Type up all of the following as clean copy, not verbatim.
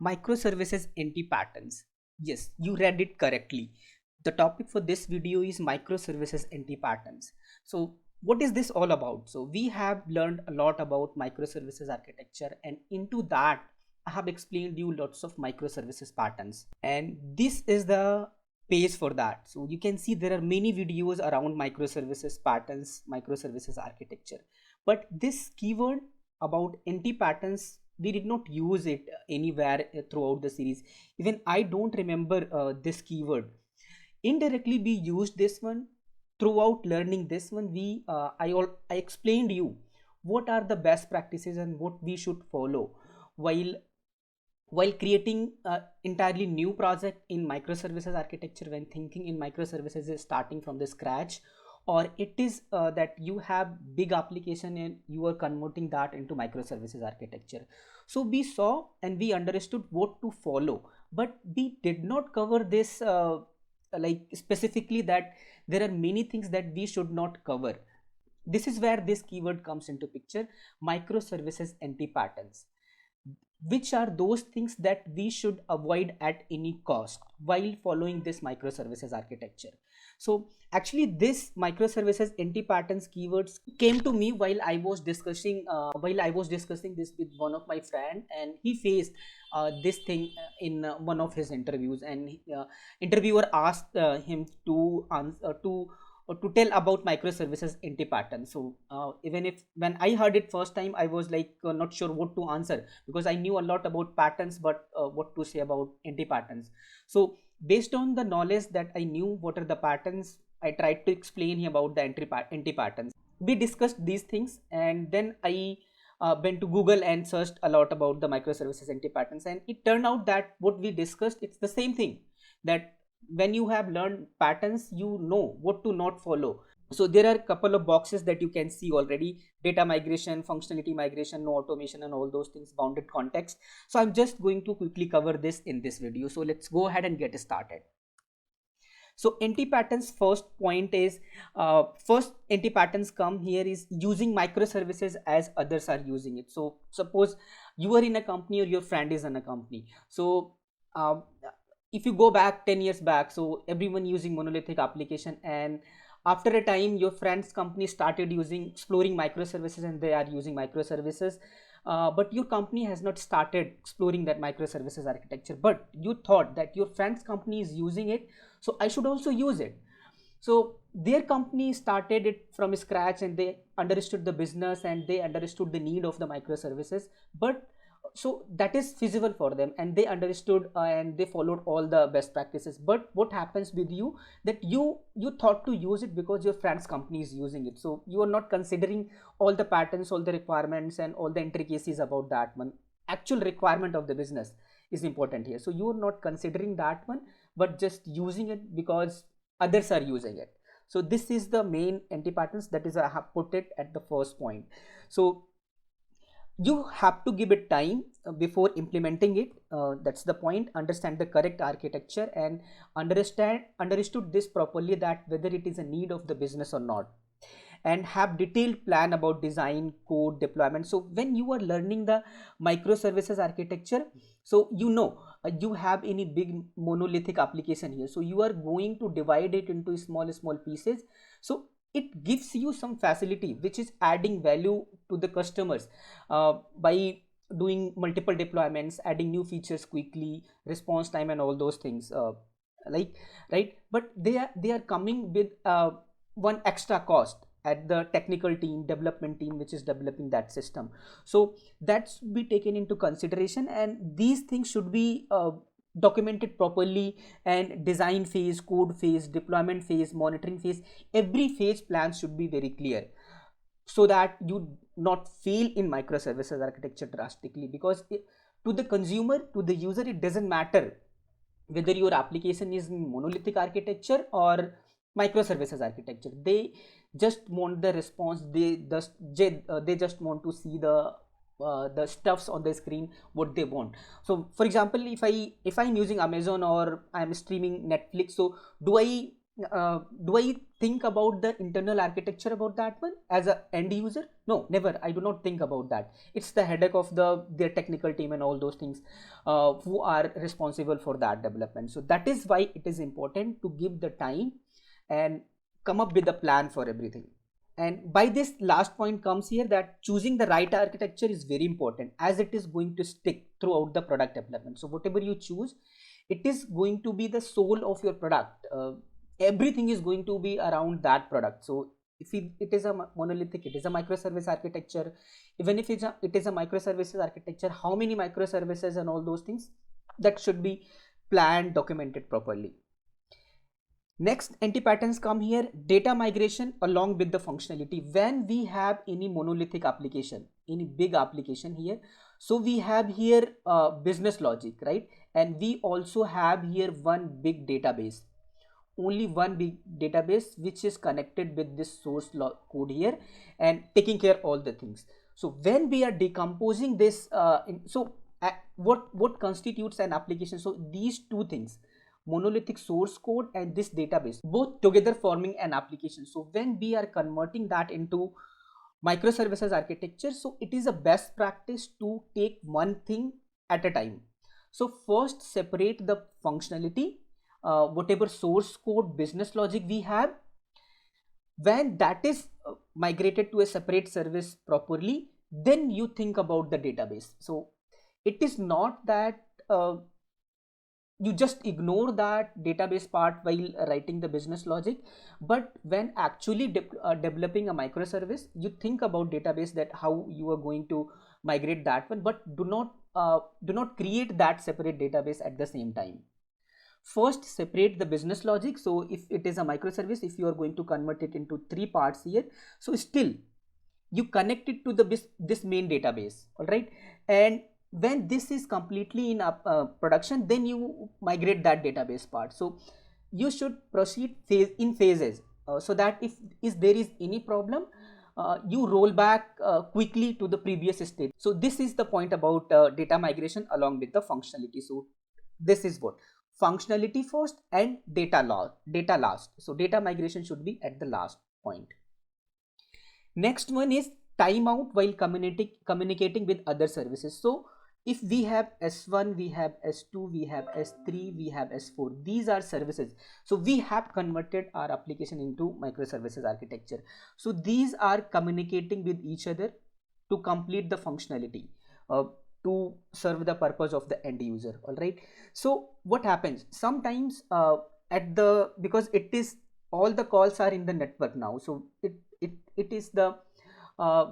Microservices anti-patterns. Yes, you read it correctly. The topic for this video is microservices anti-patterns. So what is this all about? So we have learned a lot about microservices architecture, and into that I have explained you lots of microservices patterns, and this is the page for that. So you can see there are many videos around microservices patterns, microservices architecture, but this keyword about anti-patterns, we did not use it anywhere throughout the series. Even I don't remember this keyword. Indirectly we used this one throughout learning this one. I explained you what are the best practices and what we should follow while creating a entirely new project in microservices architecture. When thinking in microservices is starting from the scratch, or it is that you have big application and you are converting that into microservices architecture. So we saw and we understood what to follow, but we did not cover this like specifically that there are many things that we should not cover. This is where this keyword comes into picture: microservices anti patterns. Which are those things that we should avoid at any cost while following this microservices architecture? So actually this microservices anti patterns keywords came to me while I was discussing this with one of my friend, and he faced this thing in one of his interviews, and interviewer asked him to answer to tell about microservices anti pattern. So even if when I heard it first time, I was like not sure what to answer, because I knew a lot about patterns, but what to say about anti patterns. So based on the knowledge that I knew what are the patterns, I tried to explain him about the anti patterns. We discussed these things, and then I went to Google and searched a lot about the microservices anti patterns, and it turned out that what we discussed, it's the same thing. That when you have learned patterns, you know what to not follow. So there are a couple of boxes that you can see already: data migration, functionality migration, no automation, and all those things, bounded context. So I'm just going to quickly cover this in this video. So let's go ahead and get started. So anti-patterns first point is first anti-patterns come here is using microservices as others are using it. So suppose you are in a company or your friend is in a company. So if you go back 10 years back, so everyone using monolithic application, and after a time your friend's company started exploring microservices, and they are using microservices, but your company has not started exploring that microservices architecture, but you thought that your friend's company is using it, so I should also use it. So their company started it from scratch, and they understood the business and they understood the need of the microservices. But so that is feasible for them, and they understood and they followed all the best practices. But what happens with you, that you thought to use it because your friend's company is using it, so you are not considering all the patterns, all the requirements, and all the intricacies about that one. Actual requirement of the business is important here, so you are not considering that one, but just using it because others are using it. So this is the main anti patterns, that is I have put it at the first point. So you have to give it time before implementing it. That's the point. Understand the correct architecture and understood this properly, that whether it is a need of the business or not, and have detailed plan about design, code, deployment. So when you are learning the microservices architecture, so you have any big monolithic application here, so you are going to divide it into small pieces. So it gives you some facility which is adding value to the customers by doing multiple deployments, adding new features quickly, response time, and all those things, like, right? But they are coming with one extra cost at the technical team, development team, which is developing that system. So that's be taken into consideration, and these things should be documented properly. And design phase, code phase, deployment phase, monitoring phase, every phase plan should be very clear, so that you not fail in microservices architecture drastically. Because to the consumer, to the user, it doesn't matter whether your application is in monolithic architecture or microservices architecture. They just want the response. They just want to see the stuffs on the screen what they want. So for example, if I'm using Amazon or I'm streaming Netflix, so do I think about the internal architecture about that one as a end user? No, never. I do not think about that. It's the headache of their technical team and all those things who are responsible for that development. So that is why it is important to give the time and come up with a plan for everything. And by this last point comes here, that choosing the right architecture is very important, as it is going to stick throughout the product development. So whatever you choose, it is going to be the soul of your product. Everything is going to be around that product. So if it is a monolithic, it is a microservice architecture. Even if it is a microservices architecture, how many microservices and all those things, that should be planned, documented properly. Next, anti-patterns come here. Data migration along with the functionality. When we have any monolithic application, any big application here, so we have here business logic, right? And we also have here one big database, only one big database which is connected with this source code here and taking care of all the things. So when we are decomposing this, what constitutes an application? So these two things, monolithic source code and this database, both together forming an application. So when we are converting that into microservices architecture, so it is a best practice to take one thing at a time. So first separate the functionality, whatever source code, business logic we have. When that is migrated to a separate service properly, then you think about the database. So it is not that you just ignore that database part while writing the business logic, but when actually developing a microservice, you think about database, that how you are going to migrate that one, but do not create that separate database at the same time. First separate the business logic. So if it is a microservice, if you are going to convert it into 3 parts here, so still you connect it to this main database, all right? And when this is completely in production, then you migrate that database part. So you should proceed in phases, so that if there is any problem, you roll back quickly to the previous state. So this is the point about data migration along with the functionality. So this is what functionality first and data last. So data migration should be at the last point. Next one is timeout while communicating with other services. So if we have S1, we have S2, we have S3, we have S4, these are services. So we have converted our application into microservices architecture. So these are communicating with each other to complete the functionality, to serve the purpose of the end user, all right? So what happens sometimes, because it is all the calls are in the network now, so it is the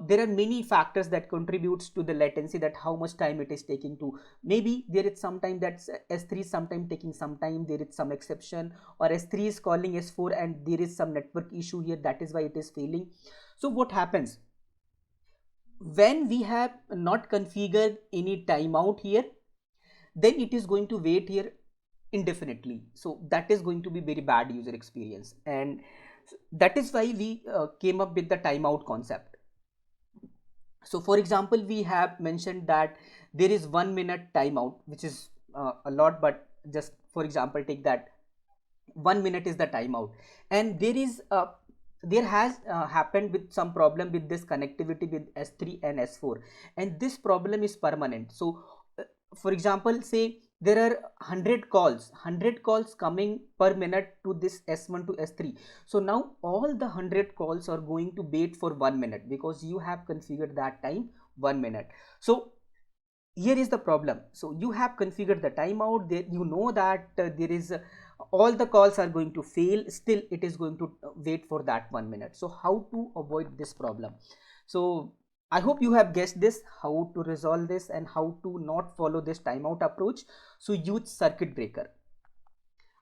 there are many factors that contributes to the latency, that how much time it is taking to, maybe there is some time that's S3 sometime taking some time, there is some exception, or S3 is calling S4 and there is some network issue here, that is why it is failing. So what happens when we have not configured any timeout here, then it is going to wait here indefinitely. So that is going to be very bad user experience, and that is why we came up with the timeout concept. So for example, we have mentioned that there is 1 minute timeout, which is a lot, but just for example, take that 1 minute is the timeout, and there has happened with some problem with this connectivity with S3 and S4, and this problem is permanent. So for example, say there are 100 calls coming per minute to this S1 to S3. So now all the 100 calls are going to wait for 1 minute, because you have configured that time 1 minute. So here is the problem. So you have configured the timeout there, you know that there is all the calls are going to fail, still it is going to wait for that 1 minute. So how to avoid this problem? So I hope you have guessed this, how to resolve this and how to not follow this timeout approach. So use circuit breaker.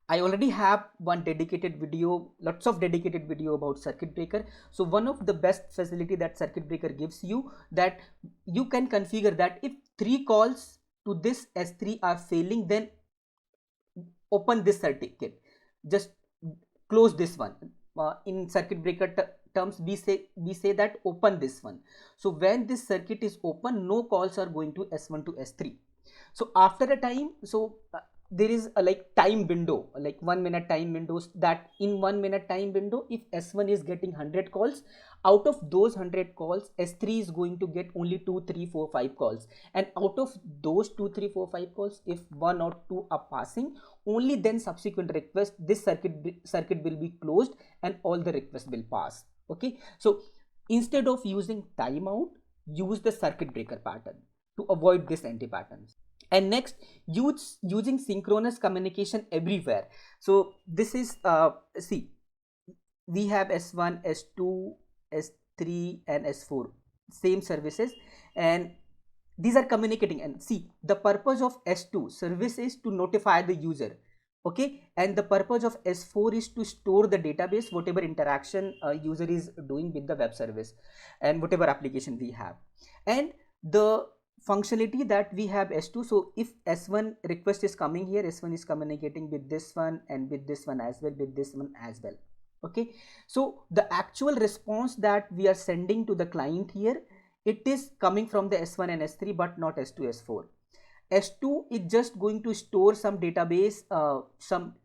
I already have one dedicated video, lots of dedicated video about circuit breaker. So one of the best facility that circuit breaker gives you, that you can configure that if 3 calls to this S3 are failing, then open this circuit, just close this one. In circuit breaker terms, we say that open this one. So when this circuit is open, no calls are going to S1 to S3. So after a time, so there is a like time window, like 1 minute time windows, that in 1 minute time window, if S1 is getting 100 calls, out of those 100 calls, S3 is going to get only 2, 3, 4, 5 calls. And out of those 2, 3, 4, 5 calls, if 1 or 2 are passing, only then subsequent request, this circuit will be closed and all the requests will pass. Okay, so instead of using timeout, use the circuit breaker pattern to avoid this anti-patterns. And next, using synchronous communication everywhere. So this is see, we have S1, S2, S3 and S4, same services, and these are communicating. And see, the purpose of S2 service is to notify the user, okay, and the purpose of S4 is to store the database, whatever interaction user is doing with the web service and whatever application we have. And the functionality that we have S2, so if S1 request is coming here, S1 is communicating with this one and with this one as well, with this one as well. Okay, so the actual response that we are sending to the client here, it is coming from the S1 and S3, but not S2, S4. S2 is just going to store some database,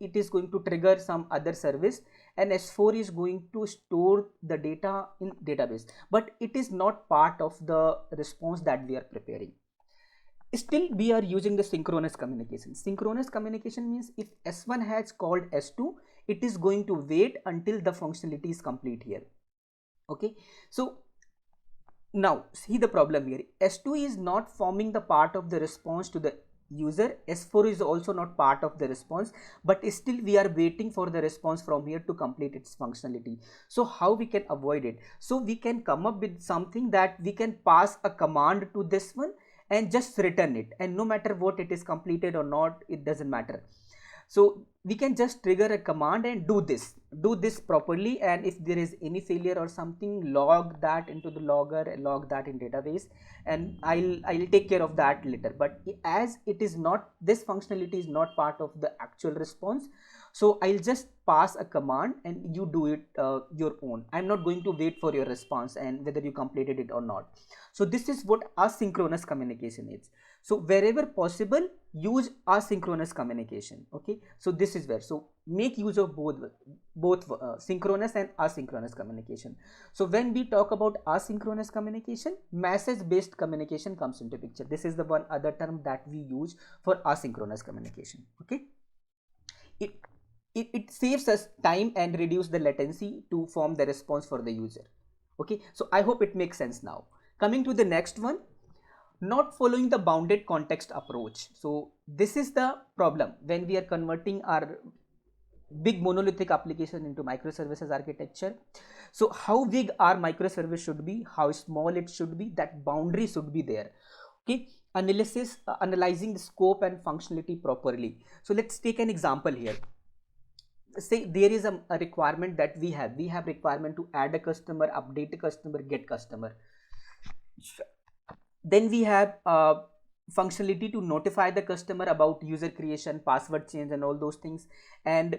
it is going to trigger some other service, and S4 is going to store the data in database, but it is not part of the response that we are preparing. Still, we are using the synchronous communication. Synchronous communication means if S1 has called S2, it is going to wait until the functionality is complete here. Okay, so now see the problem here. S2 is not forming the part of the response to the user. S4 is also not part of the response, but still we are waiting for the response from here to complete its functionality. So how we can avoid it? So we can come up with something that we can pass a command to this one and just return it, and no matter what it is completed or not, it doesn't matter. So we can just trigger a command and do this properly, and if there is any failure or something, log that into the logger and log that in database, and I'll take care of that later. But as it is not, this functionality is not part of the actual response, so I'll just pass a command and you do it your own. I'm not going to wait for your response and whether you completed it or not. So this is what asynchronous communication is. So wherever possible, use asynchronous communication. Okay, so this is where, so make use of both synchronous and asynchronous communication. So when we talk about asynchronous communication, message based communication comes into picture. This is the one other term that we use for asynchronous communication. Okay, it saves us time and reduce the latency to form the response for the user. Okay, so I hope it makes sense now. Coming to the next one, not following the bounded context approach. So this is the problem when we are converting our big monolithic application into microservices architecture. So how big our microservice should be, how small it should be, that boundary should be there. Okay, analyzing the scope and functionality properly. So let's take an example here. Say there is a requirement that we have requirement to add a customer, update a customer, get customer. Then we have functionality to notify the customer about user creation, password change and all those things. And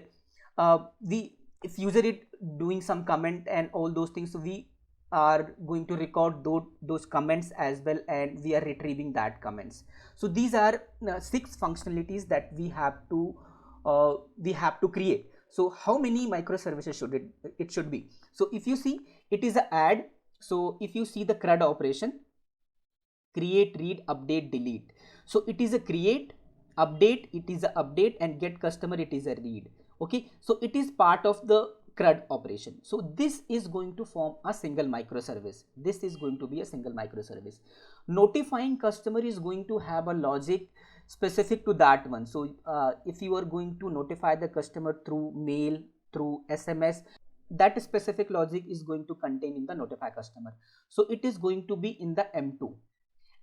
if user is doing some comment and all those things, so we are going to record those comments as well, and we are retrieving that comments. So these are 6 functionalities that we have to create. So how many microservices should it should be? So if you see, it is a add. So if you see the CRUD operation, create, read, update, delete. So it is a create, update, it is a update, and get customer, it is a read. Okay, so it is part of the CRUD operation. So this is going to form a single microservice. This is going to be a single microservice. Notifying customer is going to have a logic specific to that one. So if you are going to notify the customer through mail, through SMS, that specific logic is going to contain in the notify customer. So it is going to be in the M2.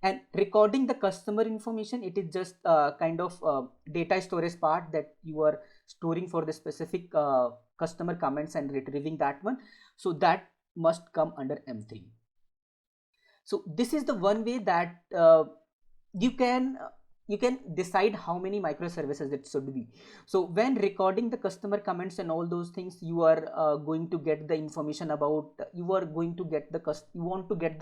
And recording the customer information, it is just kind of data storage part that you are storing for the specific customer comments and retrieving that one. So that must come under M3. So this is the one way that you can decide how many microservices it should be. So when recording the customer comments and all those things, you are going to get the information about, you want to get the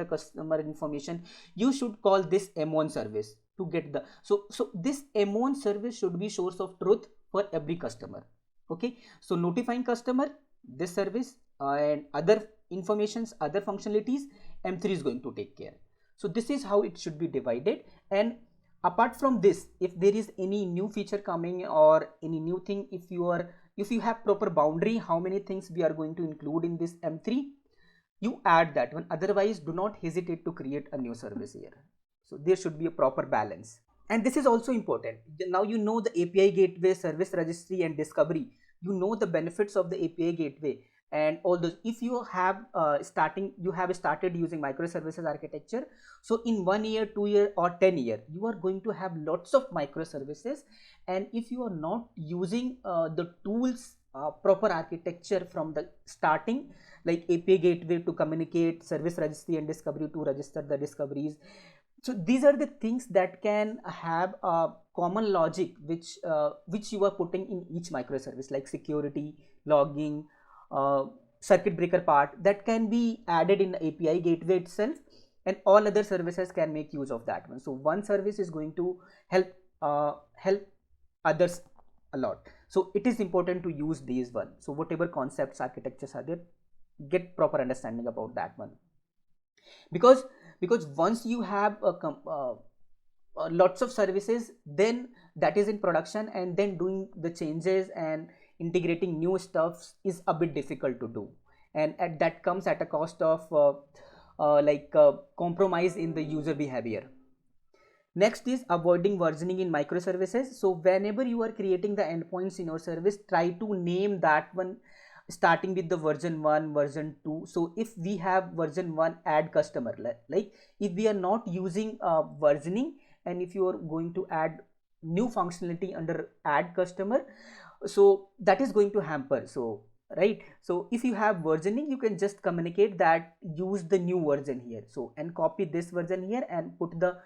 customer information, you should call this M1 service. to get the, so this M1 service should be source of truth for every customer. Okay, so notifying customer, this service, and other informations, other functionalities, M3 is going to take care. So this is how it should be divided. And apart from this, if there is any new feature coming or any new thing, if you have proper boundary how many things we are going to include in this M3, you add that one. Otherwise, do not hesitate to create a new service here. So there should be a proper balance. And this is also important. Now you know the API gateway, service registry, and discovery. You know the benefits of the API gateway and all those. If you have started using microservices architecture, so in 1 year, 2 year, or 10 year, you are going to have lots of microservices. And if you are not using the tools, proper architecture from the starting, like API gateway to communicate, service registry and discovery to register the discoveries. So these are the things that can have a common logic which you are putting in each microservice, like security, logging, circuit breaker part, that can be added in the API gateway itself, and all other services can make use of that one. So one service is going to help others a lot. So it is important to use these one. So whatever concepts, architectures are there, get proper understanding about that one. Because once you have lots of services, then that is in production, and then doing the changes and integrating new stuffs is a bit difficult to do, and that comes at a cost of compromise in the user behavior. Next is avoiding versioning in microservices. So whenever you are creating the endpoints in your service, try to name that one starting with the version 1, version 2. So if we have version 1, add customer, like if we are not using versioning, and if you are going to add new functionality under add customer, so that is going to hamper. So right, so if you have versioning, you can just communicate that use the new version here, so and copy this version here and put the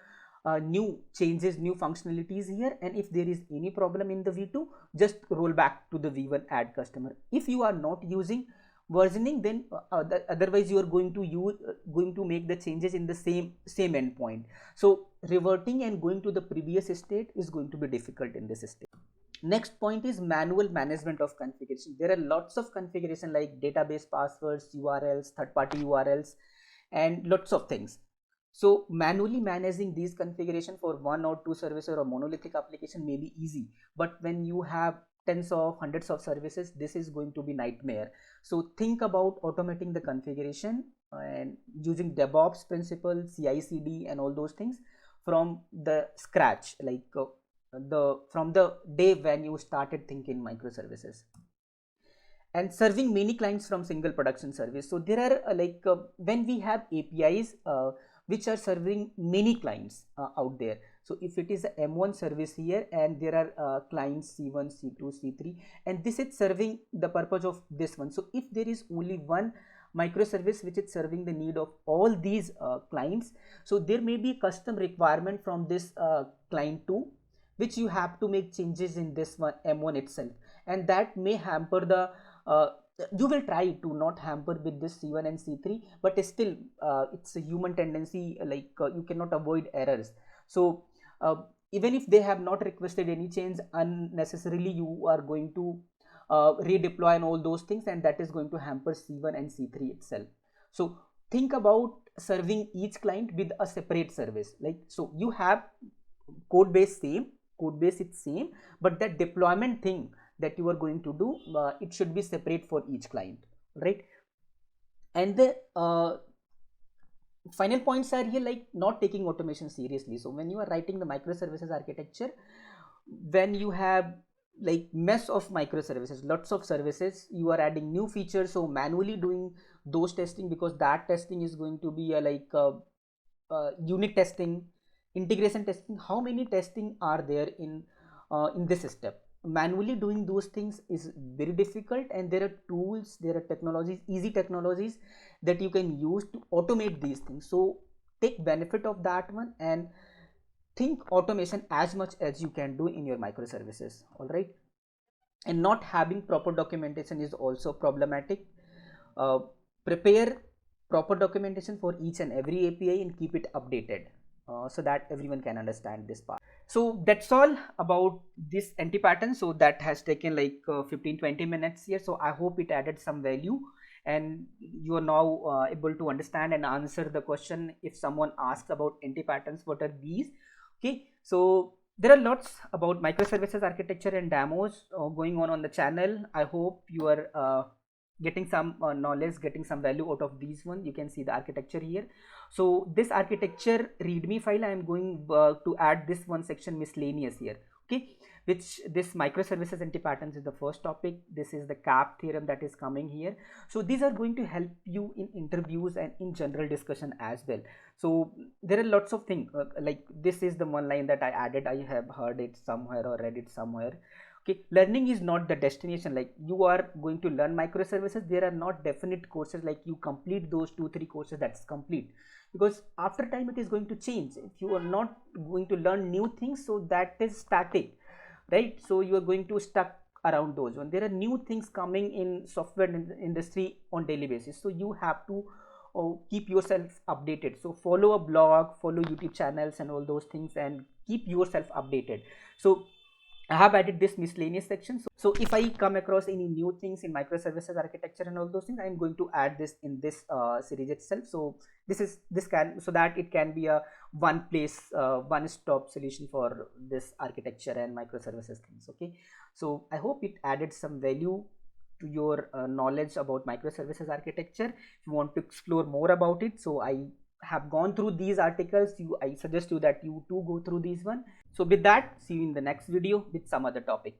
new changes, new functionalities here. And if there is any problem in the V2, just roll back to the V1, add customer. If you are not using versioning, then otherwise you are going to make the changes in the same endpoint. So reverting and going to the previous state is going to be difficult in this state. Next point is manual management of configuration. There are lots of configuration like database passwords, URLs, third-party URLs, and lots of things. So manually managing these configuration for 1 or 2 services or a monolithic application may be easy, but when you have tens of hundreds of services, this is going to be nightmare. So think about automating the configuration and using DevOps principle, CI/CD, and all those things from the scratch, like from the day when you started thinking microservices. And serving many clients from single production service. So there are when we have APIs which are serving many clients out there. So if it is a M1 service here, and there are clients C1, C2, C3, and this is serving the purpose of this one. So if there is only one microservice which is serving the need of all these clients, so there may be custom requirement from this client 2, which you have to make changes in this one M1 itself, and that may hamper the you will try to not hamper with this C1 and C3, but still it's a human tendency, you cannot avoid errors. So even if they have not requested any change, unnecessarily you are going to redeploy and all those things, and that is going to hamper C1 and C3 itself. So think about serving each client with a separate service. So you have code base it's same, but that deployment thing that you are going to do, it should be separate for each client, right? And the final points are here, like not taking automation seriously. So when you are writing the microservices architecture, when you have like mess of microservices, lots of services, you are adding new features, so manually doing those testing, because that testing is going to be unit testing, integration testing. How many testing are there in this step? Manually doing those things is very difficult, and there are tools, there are technologies, easy technologies that you can use to automate these things. So take benefit of that one and think automation as much as you can do in your microservices. All right. And not having proper documentation is also problematic. Prepare proper documentation for each and every API and keep it updated. so that everyone can understand this part. So that's all about this NT pattern. So that has taken like 15-20 minutes here. So I hope it added some value, and you are now able to understand and answer the question if someone asks about NT patterns, what are these. Okay, so there are lots about microservices architecture and demos going on the channel. I hope you are getting some knowledge, getting some value out of these one. You can see the architecture here. So this architecture readme file, I am going to add this one section miscellaneous here. Okay, which this microservices NT patterns is the first topic. This is the CAP theorem that is coming here. So these are going to help you in interviews and in general discussion as well. So there are lots of things like this is the one line that I added. I have heard it somewhere or read it somewhere. Okay, learning is not the destination. Like you are going to learn microservices, there are not definite courses like you complete those 2-3 courses, that's complete, because after time it is going to change. If you are not going to learn new things, so that is static, right? So you are going to stuck around those one. There are new things coming in software industry on daily basis, so you have to keep yourself updated. So follow a blog, follow YouTube channels and all those things, and keep yourself updated. So I have added this miscellaneous section. So if I come across any new things in microservices architecture and all those things, I'm going to add this in this series itself. So this can, so that it can be a one place, one stop solution for this architecture and microservices things. Okay, so I hope it added some value to your knowledge about microservices architecture. If you want to explore more about it, so I have gone through these articles. I suggest you that you too go through these one. So with that, see you in the next video with some other topic.